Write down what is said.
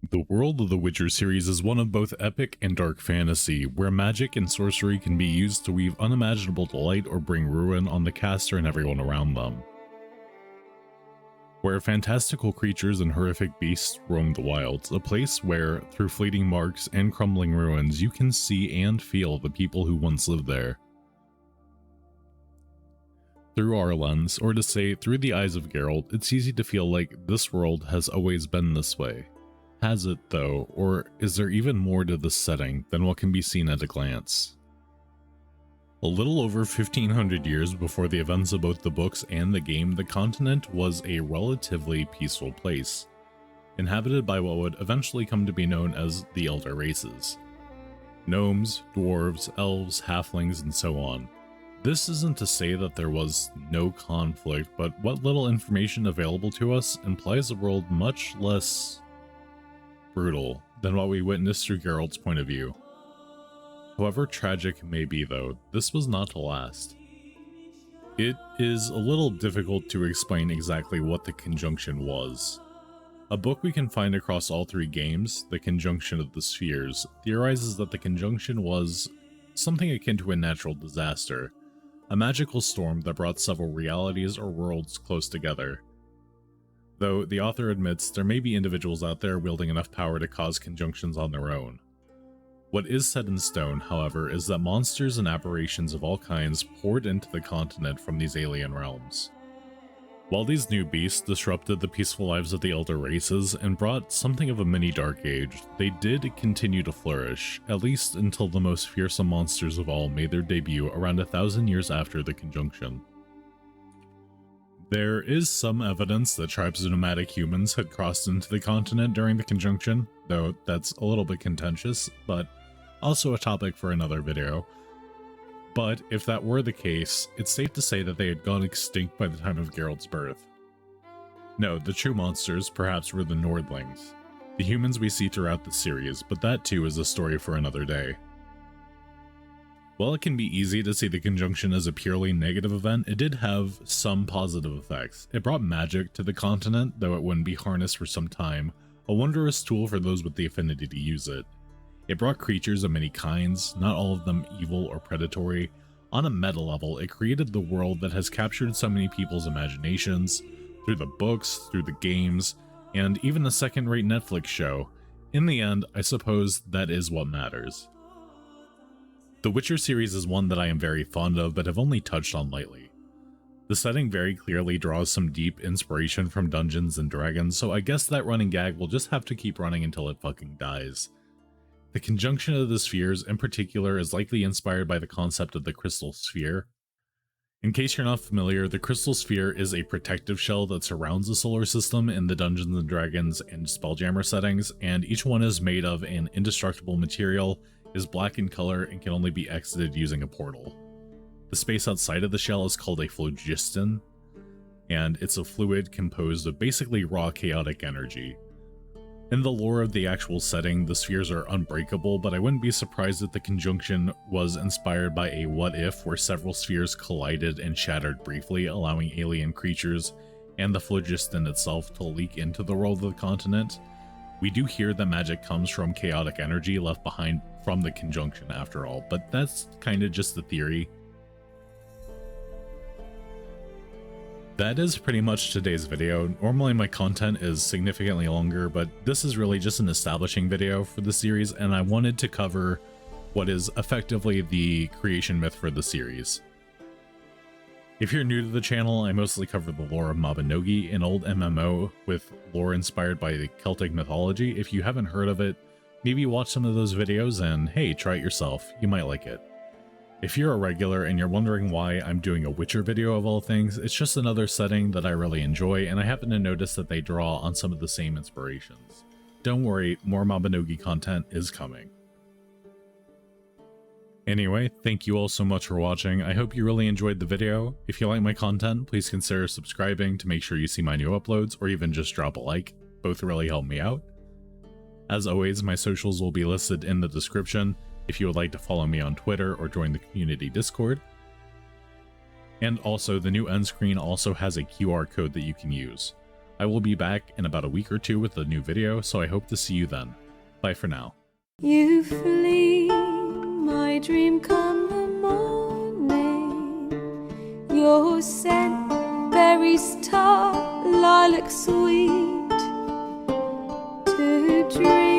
The world of the Witcher series is one of both epic and dark fantasy, where magic and sorcery can be used to weave unimaginable delight or bring ruin on the caster and everyone around them. Where fantastical creatures and horrific beasts roam the wilds, a place where, through fleeting marks and crumbling ruins, you can see and feel the people who once lived there. Through our lens, or to say, through the eyes of Geralt, it's easy to feel like this world has always been this way. Has it, though, or is there even more to this setting than what can be seen at a glance? A little over 1500 years before the events of both the books and the game, the continent was a relatively peaceful place, inhabited by what would eventually come to be known as the Elder Races. Gnomes, dwarves, elves, halflings, and so on. This isn't to say that there was no conflict, but what little information available to us implies a world much less brutal than what we witnessed through Geralt's point of view. However tragic it may be, though, this was not to last. It is a little difficult to explain exactly what the Conjunction was. A book we can find across all three games, The Conjunction of the Spheres, theorizes that the Conjunction was something akin to a natural disaster, a magical storm that brought several realities or worlds close together. Though the author admits there may be individuals out there wielding enough power to cause conjunctions on their own. What is set in stone, however, is that monsters and aberrations of all kinds poured into the continent from these alien realms. While these new beasts disrupted the peaceful lives of the Elder Races and brought something of a mini Dark Age, they did continue to flourish, at least until the most fearsome monsters of all made their debut around 1,000 years after the Conjunction. There is some evidence that tribes of nomadic humans had crossed into the continent during the Conjunction, though that's a little bit contentious, but also a topic for another video. But if that were the case, it's safe to say that they had gone extinct by the time of Geralt's birth. No, the true monsters perhaps were the Nordlings, the humans we see throughout the series, but that too is a story for another day. While it can be easy to see the Conjunction as a purely negative event, it did have some positive effects. It brought magic to the continent, though it wouldn't be harnessed for some time, a wondrous tool for those with the affinity to use it. It brought creatures of many kinds, not all of them evil or predatory. On a meta level, it created the world that has captured so many people's imaginations, through the books, through the games, and even a second-rate Netflix show. In the end, I suppose that is what matters. The Witcher series is one that I am very fond of, but have only touched on lightly. The setting very clearly draws some deep inspiration from Dungeons & Dragons, so I guess that running gag will just have to keep running until it fucking dies. The Conjunction of the Spheres in particular is likely inspired by the concept of the Crystal Sphere. In case you're not familiar, the Crystal Sphere is a protective shell that surrounds the solar system in the Dungeons & Dragons and Spelljammer settings, and each one is made of an indestructible material, is black in color, and can only be exited using a portal. The space outside of the shell is called a phlogiston, and it's a fluid composed of basically raw chaotic energy. In the lore of the actual setting, the spheres are unbreakable, but I wouldn't be surprised if the Conjunction was inspired by a what-if where several spheres collided and shattered briefly, allowing alien creatures and the phlogiston itself to leak into the world of the continent. We do hear that magic comes from chaotic energy left behind from the Conjunction after all, but that's kinda just the theory. That is pretty much today's video. Normally my content is significantly longer, but this is really just an establishing video for the series, and I wanted to cover what is effectively the creation myth for the series. If you're new to the channel, I mostly cover the lore of Mabinogi, an old MMO with lore inspired by the Celtic mythology. If you haven't heard of it, maybe watch some of those videos and hey, try it yourself, you might like it. If you're a regular and you're wondering why I'm doing a Witcher video of all things, it's just another setting that I really enjoy, and I happen to notice that they draw on some of the same inspirations. Don't worry, more Mabinogi content is coming. Anyway, thank you all so much for watching. I hope you really enjoyed the video. If you like my content, please consider subscribing to make sure you see my new uploads, or even just drop a like. Both really help me out. As always, my socials will be listed in the description if you would like to follow me on Twitter or join the community Discord. And also, the new end screen also has a QR code that you can use. I will be back in about a week or two with a new video, so I hope to see you then. Bye for now. You flee, my dream come the morning. Your scent, berries tart, lilac sweet, to dream.